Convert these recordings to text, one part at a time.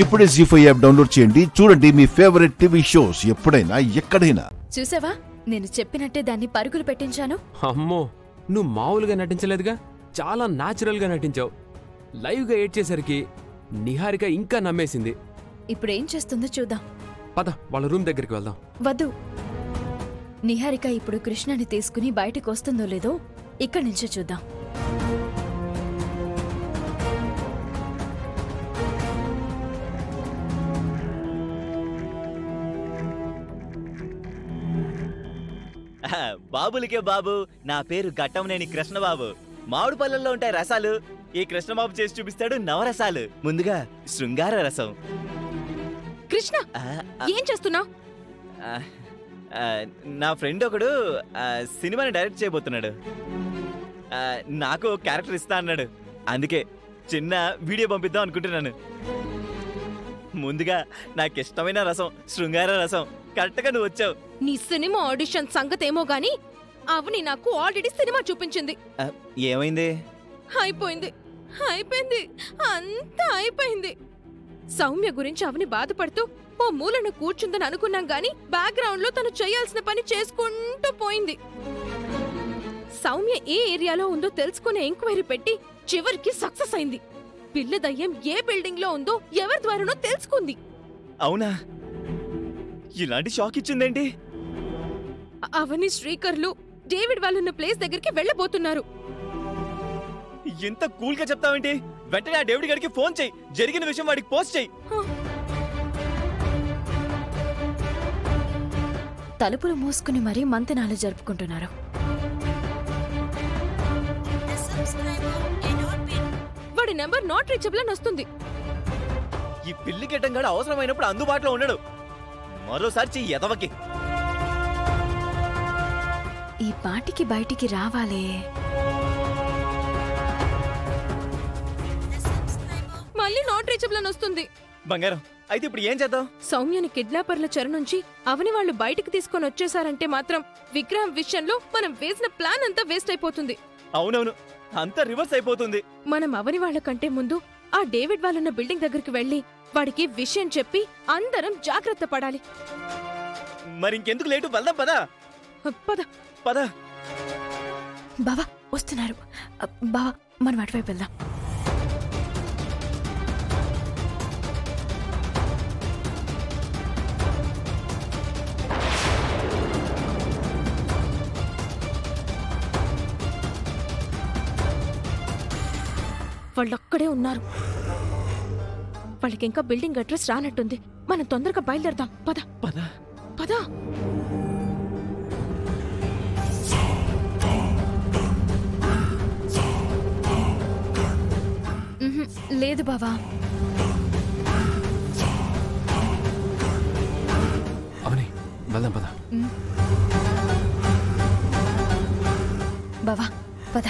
ఇప్పుడే జీ5 app download చేయండి. చూడండి మీ ఫేవరెట్ టీవీ షోస్ ఎప్పుడైనా ఎక్కడైనా. చూసావా, నేను చెప్పినట్టే దాన్ని పరుగులు పెట్టించాను. అమ్మో, నువ్వు మామూలుగా నటించలేదుగా, చాలా న్యాచురల్ గా నటించావు. లైవ్ గా ఏడ్చేసరికి నిహారిక ఇంకా నమ్మేసింది. ఇప్పుడేం చేస్తుందో చూద్దాం. పద, వాళ్ళ రూమ్ దగ్గరికి వెళ్దాం. వద్దు, నిహారిక ఇప్పుడు కృష్ణని తీసుకుని బయటకు వస్తుందో లేదో ఇక్కడి నుంచే చూద్దాం. బాబులకే బాబు, నా పేరు ఘట్టంనేని కృష్ణబాబు. మామిడి పళ్ళల్లో ఉంటాయి రసాలు, ఈ కృష్ణబాబు చేసి చూపిస్తాడు నవరసాలు. ముందుగా శృంగార రసం. కృష్ణ, ఏం చేస్తున్నావు? నా ఫ్రెండ్ ఒకడు సినిమాని డైరెక్ట్ చేయబోతున్నాడు. నాకు క్యారెక్టర్ ఇస్తా అన్నాడు, అందుకే చిన్న వీడియో పంపిద్దాం అనుకుంటున్నాను. ముందుగా నాకు ఇష్టమైన రసం శృంగార రసం. కరెక్ట్గా నువ్వు వచ్చావు. నీ సినిమా ఆడిషన్ సంగతేమో గాని అవని నాకు ఆల్రెడీ సినిమా చూపించింది. ఏమైంది? అయిపోయింది, అయిపోయింది, అంతా అయిపోయింది. సౌమ్య గురించి అవని బాధపడుతూ ఓ మూలను కూర్చుందని అనుకున్నాం గాని బ్యాక్గ్రౌండ్ లో తను చేయాల్సిన పని చేసుకుంటూ పోయింది. సౌమ్య ఏ ఏరియాలో ఉందో తెలుసుకునే ఎంక్వైరీ పెట్టి చివరికి సక్సెస్ అయింది. పిల్ల దయ్యం ఏ బిల్డింగ్ లో ఉందో ఎవరి ద్వారానో తెలుసుకుంది. అవునా? ఇలాంటి షాక్ ఇచ్చిందేంటి? అవని శ్రీకర్లు డేవిడ్ వాళ్ళున్న ప్లేస్ దగ్గరికి వెళ్ళబోతున్నారు. ఇంత కూల్ గా చెప్తావేంటి? వెంటనే ఆ డేవిడ్ గారికి ఫోన్ చెయ్యి, జరిగిన విషయం వాడికి పోస్ట్ చెయ్యి. తలుపులు మూసుకుని మరీ మంతనాలు జరుపుకుంటున్నారు. వాడి నెంబర్ నాట్ రీచబుల్ అని వస్తుంది. ఈ పిల్లి గిట్టంగాడు అవసరమైనప్పుడు అందుబాటులో ఉండడు. మరోసారి చెయ్యి ఎదవకి. ఈ పాటికి బయటికి రావాలే. మళ్ళీ నాట్ రీచబుల్ అని వస్తుంది. బంగారం, అయితే ఇప్పుడు ఏం చేద్దాం? సౌమ్యని కిడ్నాపర్ల చెర నుంచి అవని వాళ్ళు బయటికి తీసుకొని వచ్చేసారంటే మాత్రం విక్రమ్ విషయంలో మనం వేసిన ప్లాన్ అంతా వేస్ట్ అయిపోతుంది. అవునవును, అంతా రివర్స్ అయిపోతుంది. మనం అవని వాళ్ళ కంటే ముందు ఆ డేవిడ్ వాళ్ళున్న బిల్డింగ్ దగ్గరికి వెళ్లి వాడికి విషయం చెప్పి అందరం జాగ్రత్త పడాలి. మరి ఇంకెందుకు లేటు, వెళ్దాం. పదా పద పద. బావా వస్తున్నారు. బావా, మనం అటువైపు వెళ్దాం. వాళ్ళొక్కడే ఉన్నారు. వాళ్ళకి ఇంకా బిల్డింగ్ అడ్రస్ రానట్టుంది. మనం తొందరగా బయలుదేరదాం. పద పద పద. లేదు బావా. అవని, వెళ్దాం పద. బావా పద.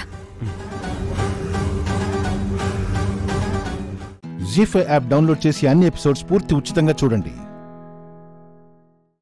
జీ5 యాప్ డౌన్లోడ్ చేసి అన్ని ఎపిసోడ్స్ పూర్తి ఉచితంగా చూడండి.